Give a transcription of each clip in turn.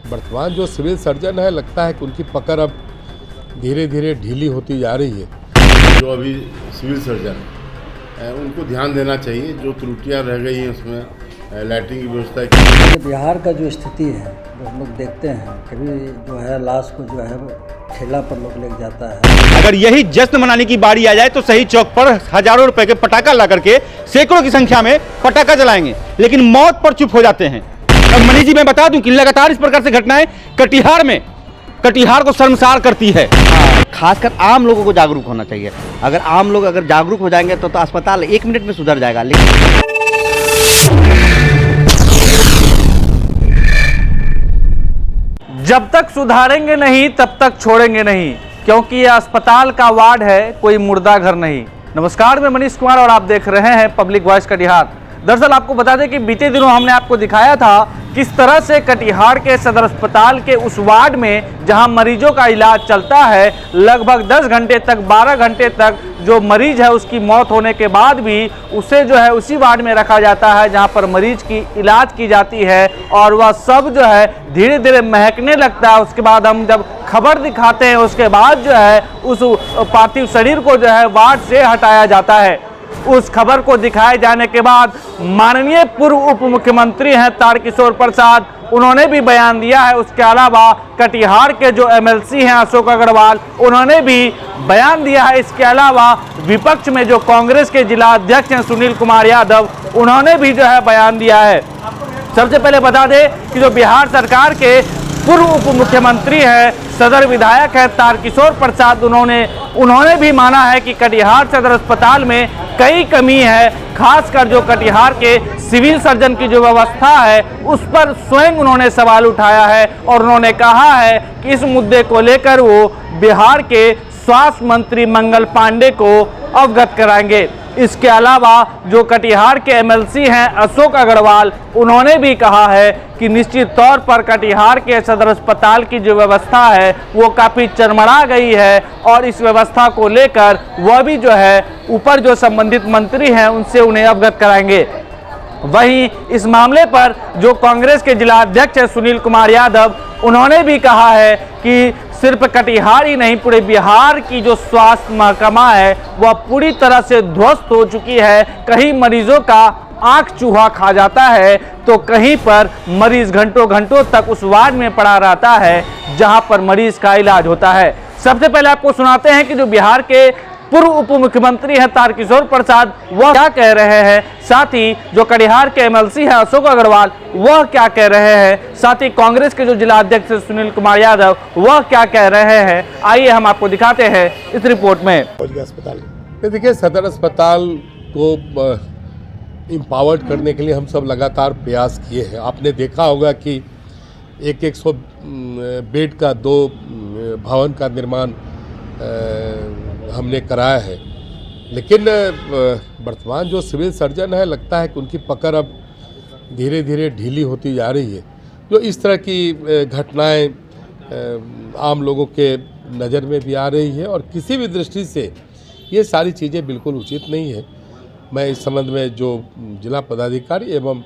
वर्तमान जो civil surgeon है, लगता है कि उनकी पकड़ अब धीरे धीरे ढीली होती जा रही है। जो अभी सिविल सर्जन है उनको ध्यान देना चाहिए, जो त्रुटियां रह गई हैं उसमें लाइटिंग की व्यवस्था की। बिहार का जो स्थिति है जो हम लोग देखते हैं, कभी जो है लाश को जो है ठेला पर लोग लेके जाता है। अगर यही जश्न मनाने की बारी आ जाए तो सही चौक पर हजारों रुपए के पटाखा ला करके सैकड़ों की संख्या में पटाखा जलाएंगे, लेकिन मौत पर चुप हो जाते हैं। अब मनीष जी, मैं बता दूं कि लगातार इस प्रकार से घटनाएं कटिहार को शर्मसार करती है। खासकर आम लोगों को जागरूक होना चाहिए। अगर आम लोग अगर जागरूक हो जाएंगे तो अस्पताल 1 मिनट में सुधर जाएगा। लेकिन जब तक सुधारेंगे नहीं तब तक छोड़ेंगे नहीं, क्योंकि यह अस्पताल का वार्ड है, कोई मुर्दा घर नहीं। नमस्कार, मैं मनीष कुमार और आप देख रहे हैं पब्लिक वॉइस कटिहार। दरअसल आपको बता दें कि बीते दिनों हमने आपको दिखाया था किस तरह से कटिहार के सदर अस्पताल के उस वार्ड में जहां मरीजों का इलाज चलता है, लगभग 10 घंटे तक 12 घंटे तक जो मरीज है उसकी मौत होने के बाद भी उसे जो है उसी वार्ड में रखा जाता है जहां पर मरीज की इलाज की जाती है, और वह सब जो है धीरे धीरे महकने लगता है। उसके बाद हम जब खबर दिखाते हैं उसके बाद जो है उस पार्थिव शरीर को जो है वार्ड से हटाया जाता है। उस खबर को दिखाए जाने के बाद माननीय पूर्व उप मुख्यमंत्री हैं तारकिशोर प्रसाद, उन्होंने भी बयान दिया है। उसके अलावा कटिहार के जो एमएलसी हैं अशोक अग्रवाल, उन्होंने भी बयान दिया है। इसके अलावा विपक्ष में जो कांग्रेस के जिला अध्यक्ष हैं सुनील कुमार यादव, उन्होंने भी जो है बयान दिया है। सबसे पहले बता दें कि जो बिहार सरकार के पूर्व उप मुख्यमंत्री हैं, सदर विधायक है तारकिशोर प्रसाद, उन्होंने भी माना है कि कटिहार सदर अस्पताल में कई कमी है। खासकर जो कटिहार के सिविल सर्जन की जो व्यवस्था है उस पर स्वयं उन्होंने सवाल उठाया है, और उन्होंने कहा है कि इस मुद्दे को लेकर वो बिहार के स्वास्थ्य मंत्री मंगल पांडे को अवगत कराएंगे। इसके अलावा जो कटिहार के एमएलसी हैं अशोक अग्रवाल, उन्होंने भी कहा है कि निश्चित तौर पर कटिहार के सदर अस्पताल की जो व्यवस्था है वो काफ़ी चरमरा गई है, और इस व्यवस्था को लेकर वह भी जो है ऊपर जो संबंधित मंत्री हैं उनसे उन्हें अवगत कराएंगे। वहीं इस मामले पर जो कांग्रेस के जिला अध्यक्ष है सुनील कुमार यादव, उन्होंने भी कहा है कि सिर्फ कटिहार ही नहीं, पूरे बिहार की जो स्वास्थ्य महकमा है वह पूरी तरह से ध्वस्त हो चुकी है। कहीं मरीजों का आंख चूहा खा जाता है तो कहीं पर मरीज घंटों घंटों तक उस वार्ड में पड़ा रहता है जहां पर मरीज का इलाज होता है। सबसे पहले आपको सुनाते हैं कि जो बिहार के पूर्व उप मुख्यमंत्री हैं तारकिशोर प्रसाद, वह क्या कह रहे हैं, साथ ही जो कटिहार के एमएलसी हैं अशोक अग्रवाल, वह क्या कह रहे हैं, साथ ही कांग्रेस के जो जिला अध्यक्ष सुनील कुमार यादव, वह क्या कह रहे हैं। आइए हम आपको दिखाते हैं इस रिपोर्ट में। अस्पताल देखिए, सदर अस्पताल को एम्पावर्ड करने के लिए हम सब लगातार प्रयास किए हैं। आपने देखा होगा कि 100 बेड का 2 भवन का निर्माण हमने कराया है, लेकिन वर्तमान जो सिविल सर्जन है, लगता है कि उनकी पकड़ अब धीरे धीरे ढीली होती जा रही है। जो इस तरह की घटनाएं आम लोगों के नज़र में भी आ रही है, और किसी भी दृष्टि से ये सारी चीज़ें बिल्कुल उचित नहीं है। मैं इस संबंध में जो जिला पदाधिकारी एवं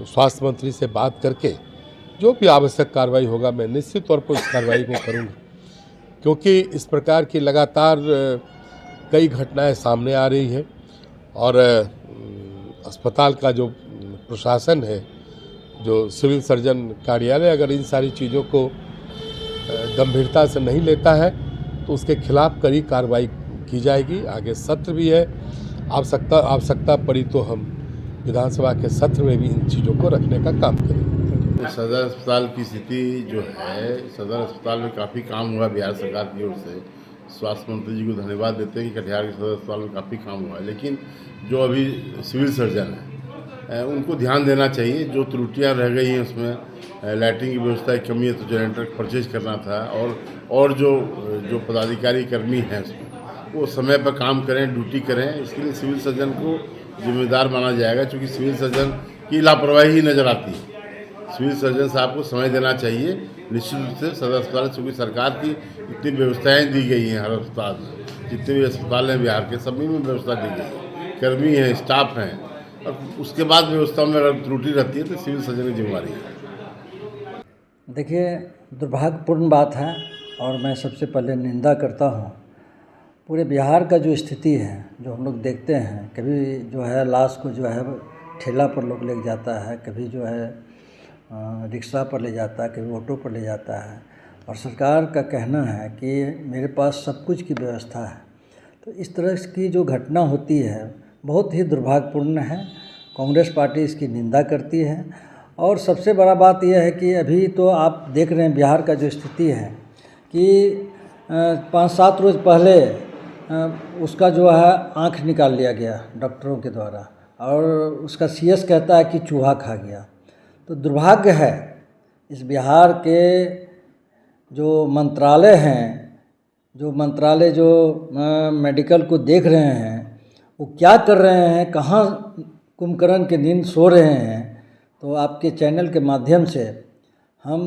स्वास्थ्य मंत्री से बात करके जो भी आवश्यक कार्रवाई होगा, मैं निश्चित तौर पर उस कार्रवाई को करूँगा, क्योंकि इस प्रकार की लगातार कई घटनाएं सामने आ रही हैं, और अस्पताल का जो प्रशासन है, जो सिविल सर्जन कार्यालय, अगर इन सारी चीज़ों को गंभीरता से नहीं लेता है तो उसके खिलाफ कड़ी कार्रवाई की जाएगी। आगे सत्र भी है, आवश्यकता पड़ी तो हम विधानसभा के सत्र में भी इन चीज़ों को रखने का काम करेंगे। सदर अस्पताल की स्थिति जो है, सदर अस्पताल में काफ़ी काम हुआ बिहार सरकार की ओर से। स्वास्थ्य मंत्री जी को धन्यवाद देते हैं कि कटिहार के सदर अस्पताल में काफ़ी काम हुआ है, लेकिन जो अभी सिविल सर्जन है उनको ध्यान देना चाहिए। जो त्रुटियां रह गई हैं उसमें लाइटिंग की व्यवस्था की कमी है, तो जनरेटर परचेज करना था, और जो पदाधिकारी कर्मी हैं उसमें वो समय पर काम करें, ड्यूटी करें। इसके लिए सिविल सर्जन को जिम्मेदार माना जाएगा, क्योंकि सिविल सर्जन की लापरवाही ही नज़र आती है। सिविल सर्जन साहब को समय देना चाहिए निश्चित रूप से सदर अस्पताल, क्योंकि सरकार की इतनी व्यवस्थाएं दी गई हैं। हर अस्पताल में जितने भी अस्पताल हैं बिहार के, सभी में व्यवस्था दी गई है, कर्मी हैं, स्टाफ हैं, और उसके बाद व्यवस्था में अगर त्रुटि रहती है तो सिविल सर्जन की जिम्मेदारी है। देखिए, दुर्भाग्यपूर्ण बात है और मैं सबसे पहले निंदा करता हूँ। पूरे बिहार का जो स्थिति है, जो हम लोग देखते हैं, कभी जो है लाश को जो है ठेला पर लोग ले जाता है, कभी जो है रिक्शा पर ले जाता है, कभी ऑटो पर ले जाता है, और सरकार का कहना है कि मेरे पास सब कुछ की व्यवस्था है। तो इस तरह की जो घटना होती है बहुत ही दुर्भाग्यपूर्ण है। कांग्रेस पार्टी इसकी निंदा करती है। और सबसे बड़ा बात यह है कि अभी तो आप देख रहे हैं बिहार का जो स्थिति है कि 5-7 रोज़ पहले उसका जो है आँख निकाल लिया गया डॉक्टरों के द्वारा, और उसका सीएस कहता है कि चूहा खा गया। तो दुर्भाग्य है इस बिहार के जो मंत्रालय हैं, जो मेडिकल को देख रहे हैं, वो क्या कर रहे हैं, कहाँ कुंभकर्ण की नींद सो रहे हैं। तो आपके चैनल के माध्यम से हम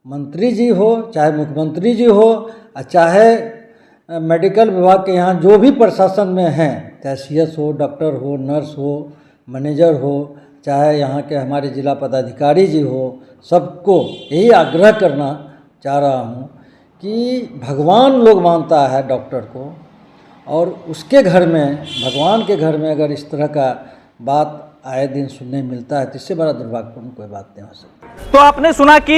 मंत्री जी हो, चाहे मुख्यमंत्री जी हो, चाहे मेडिकल विभाग के यहाँ जो भी प्रशासन में हैं, चाहे सीएस हो, डॉक्टर हो, नर्स हो, मैनेजर हो, चाहे यहाँ के हमारे जिला पदाधिकारी जी हो, सबको यही आग्रह करना चाह रहा हूँ कि भगवान लोग मानता है डॉक्टर को, और उसके घर में, भगवान के घर में अगर इस तरह का बात आए दिन सुनने मिलता है तो इससे बड़ा दुर्भाग्यपूर्ण कोई बात नहीं हो सकती। तो आपने सुना कि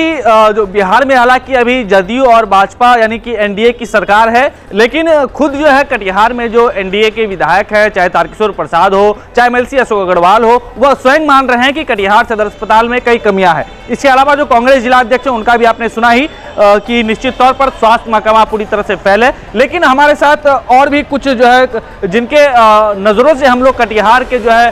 जो बिहार में हालांकि अभी जदयू और भाजपा यानी कि एनडीए की सरकार है, लेकिन खुद जो है कटिहार में जो एनडीए के विधायक है, चाहे तारकिशोर प्रसाद हो, चाहे एमएलसी अशोक अग्रवाल हो, वह स्वयं मान रहे हैं कि कटिहार सदर अस्पताल में कई कमियां हैं। इसके अलावा जो कांग्रेस जिला अध्यक्ष हैं उनका भी आपने सुना ही कि निश्चित तौर पर स्वास्थ्य महकमा पूरी तरह से फैले। लेकिन हमारे साथ और भी कुछ जो है जिनके नज़रों से हम लोग कटिहार के जो है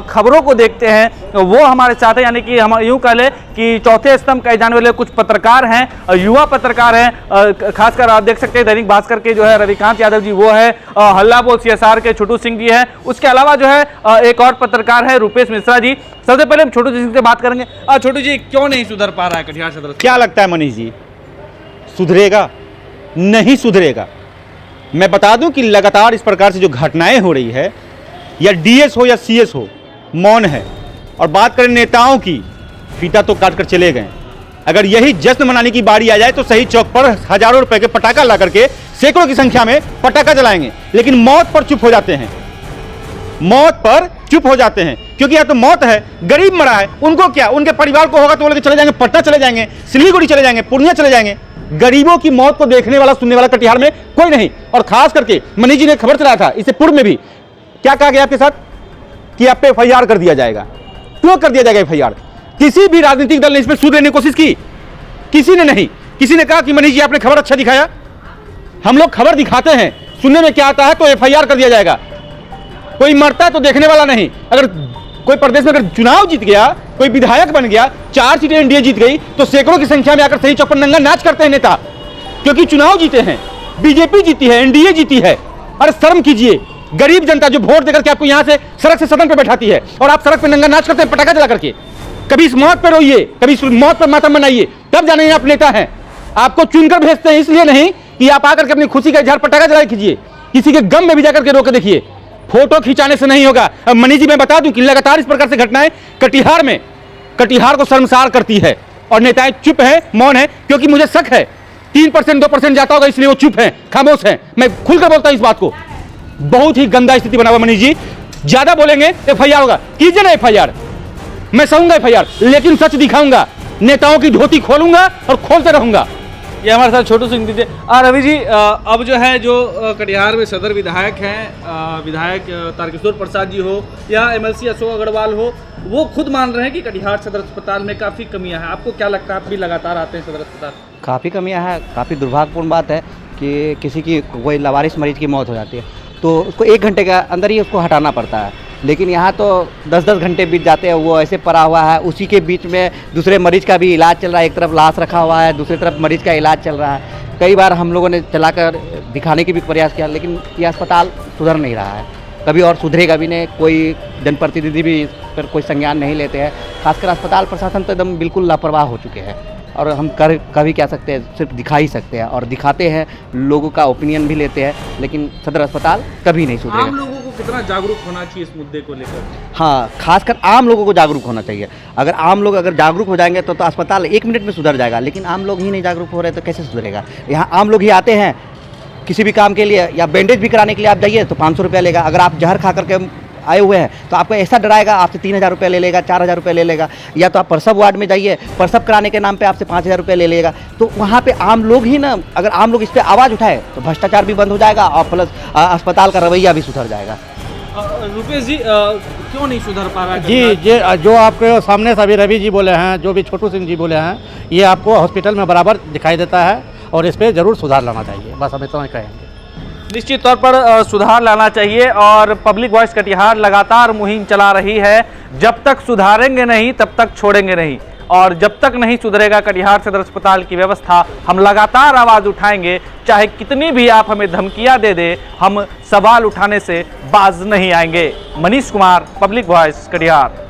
खबरों को देखते हैं, वो हमारे साथ है, यानी कि हम यूं कह लें कि चौथे स्तंभ कहे जाने वाले कुछ पत्रकार हैं, युवा पत्रकार हैं। खासकर आप देख सकते हैं दैनिक भास्कर के जो है रविकांत यादव जी वो है, हल्ला बोल सीएसआर के छोटू सिंह जी हैं। उसके अलावा जो है एक और पत्रकार है रूपेश मिश्रा जी। सबसे पहले हम छोटू सिंह से बात करेंगे। छोटू जी, क्यों नहीं सुधर पा रहा है कटिहार सदर? क्या लगता है मनीष जी, सुधरेगा? नहीं सुधरेगा। मैं बता दूं कि लगातार इस प्रकार से जो घटनाएं हो रही है, या डीएस हो या सीएस हो, मौन है। और बात करें नेताओं की, फीता तो काट कर चले गए। अगर यही जश्न मनाने की बारी आ जाए तो सही चौक पर हजारों रुपए के पटाखा ला करके सैकड़ों की संख्या में पटाखा जलाएंगे, लेकिन मौत पर चुप हो जाते हैं। मौत पर चुप हो जाते हैं क्योंकि या तो मौत है, गरीब मरा है, उनको क्या, उनके परिवार को होगा तो वो लेके चले जाएंगे, पटना चले जाएंगे, सिलीगुड़ी चले जाएंगे, पूर्णिया चले जाएंगे। गरीबों की मौत को देखने वाला, सुनने वाला कटिहार में कोई नहीं। और खास करके मनीष जी ने खबर चलाया था इससे पूर्व में भी, क्या कहा गया आपके साथ कि आप पे एफआईआर कर दिया जाएगा। क्यों कर दिया जाएगा एफआईआर? किसी भी राजनीतिक दल ने इसमें सूद लेने की कोशिश की? किसी ने नहीं। किसी ने कहा कि मनीष जी आपने खबर अच्छा दिखाया, हम लोग खबर दिखाते हैं, सुनने में क्या आता है तो एफआईआर कर दिया जाएगा। कोई मरता है तो देखने वाला नहीं। अगर कोई प्रदेश में अगर चुनाव जीत गया, कोई विधायक बन गया, 4 सीटें एनडीए जीत गई, तो सैकड़ों की संख्या में आकर सही चौक पर नंगा नाच करते हैं नेता, क्योंकि चुनाव जीते हैं, बीजेपी जीती है, एनडीए जीती है। अरे शर्म कीजिए, गरीब जनता जो वोट देकर के आपको यहां से सड़क से सदन पे बैठाती है और आप सड़क पे नंगा नाच करते हैं पटाखा जला करके। कभी इस मौत पर रोइए, कभी इस मौत पर मातम मनाइए, तब जानेंगे आप नेता हैं। आपको चुनकर भेजते हैं इसलिए नहीं कि आप आकर के अपनी खुशी का इजहार पटाखा जला कीजिए, किसी के गम में भी जाकर के रोक देखिए। फोटो खिंचाने से नहीं होगा। अब मनीष जी मैं बता दूं कि लगातार इस प्रकार से घटनाएं कटिहार में, कटिहार को शर्मसार करती है और नेताएं चुप हैं, मौन है, क्योंकि मुझे शक है 3% 2% जाता होगा इसलिए वो चुप हैं, खामोश हैं। मैं खुलकर बोलता हूं इस बात को। बहुत ही गंदा स्थिति बना हुआ मनीष जी। ज्यादा बोलेंगे एफआईआर होगा, कीजिए ना एफआईआर, मैं सहूंगा एफआईआर, लेकिन सच दिखाऊंगा, नेताओं की धोती खोलूंगा और खोलते रहूंगा। ये हमारे साथ छोटू सिंह जी थे। रवि जी, अब जो है जो कटिहार में सदर विधायक हैं, विधायक तारकिशोर प्रसाद जी हो या एमएलसी अशोक अग्रवाल हो, वो खुद मान रहे हैं कि कटिहार सदर अस्पताल में काफ़ी कमियां हैं। आपको क्या लगता है? आप भी लगातार आते हैं सदर अस्पताल। काफ़ी कमियां हैं। काफ़ी दुर्भाग्यपूर्ण बात है कि किसी की कोई लावारिस मरीज की मौत हो जाती है तो उसको 1 घंटे के अंदर ही उसको हटाना पड़ता है, लेकिन यहाँ तो 10-10 घंटे बीत जाते हैं, वो ऐसे पड़ा हुआ है। उसी के बीच में दूसरे मरीज का भी इलाज चल रहा है, एक तरफ लाश रखा हुआ है, दूसरी तरफ मरीज का इलाज चल रहा है। कई बार हम लोगों ने चलाकर दिखाने की भी प्रयास किया, लेकिन ये अस्पताल सुधर नहीं रहा है, कभी और सुधरेगा भी नहीं। कोई जनप्रतिनिधि भी इस पर कोई संज्ञान नहीं लेते हैं। खासकर अस्पताल प्रशासन तो एकदम बिल्कुल लापरवाह हो चुके हैं, और हम कभी क्या सकते हैं, सिर्फ दिखा ही सकते हैं, और दिखाते हैं, लोगों का ओपिनियन भी लेते हैं, लेकिन सदर अस्पताल कभी नहीं सुधरेगा। आम लोगों को कितना जागरूक होना चाहिए इस मुद्दे को लेकर? हाँ, खासकर आम लोगों को जागरूक होना चाहिए। अगर आम लोग अगर जागरूक हो जाएंगे तो अस्पताल 1 मिनट में सुधर जाएगा, लेकिन आम लोग ही नहीं जागरूक हो रहे तो कैसे सुधरेगा। यहाँ आम लोग ही आते हैं किसी भी काम के लिए, या बैंडेज भी कराने के लिए आप जाइए तो 500 रुपया लेगा। अगर आप जहर खा करके आए हुए हैं तो आपको ऐसा डराएगा, आपसे 3000 रुपये ले लेगा, 4000 रुपये ले लेगा। या तो आप प्रसव वार्ड में जाइए, प्रसव कराने के नाम पे आपसे 5000 रुपये ले लेगा। तो वहाँ पे आम लोग ही ना, अगर आम लोग इस पर आवाज़ उठाए तो भ्रष्टाचार भी बंद हो जाएगा और प्लस अस्पताल का रवैया भी सुधर जाएगा। रुपेश जी, क्यों नहीं सुधर पा रहा है? जी, ये जो आपके सामने सभी रवि जी बोले हैं, जो भी छोटू सिंह जी बोले हैं, ये आपको हॉस्पिटल में बराबर दिखाई देता है और इस पर ज़रूर सुधार लाना चाहिए। बस हम इतना ही कहेंगे। निश्चित तौर पर सुधार लाना चाहिए और पब्लिक वॉइस कटिहार लगातार मुहिम चला रही है। जब तक सुधारेंगे नहीं तब तक छोड़ेंगे नहीं, और जब तक नहीं सुधरेगा कटिहार सदर अस्पताल की व्यवस्था, हम लगातार आवाज़ उठाएंगे। चाहे कितनी भी आप हमें धमकियां दे दे, हम सवाल उठाने से बाज नहीं आएंगे। Manish Kumar, public voice Katihar.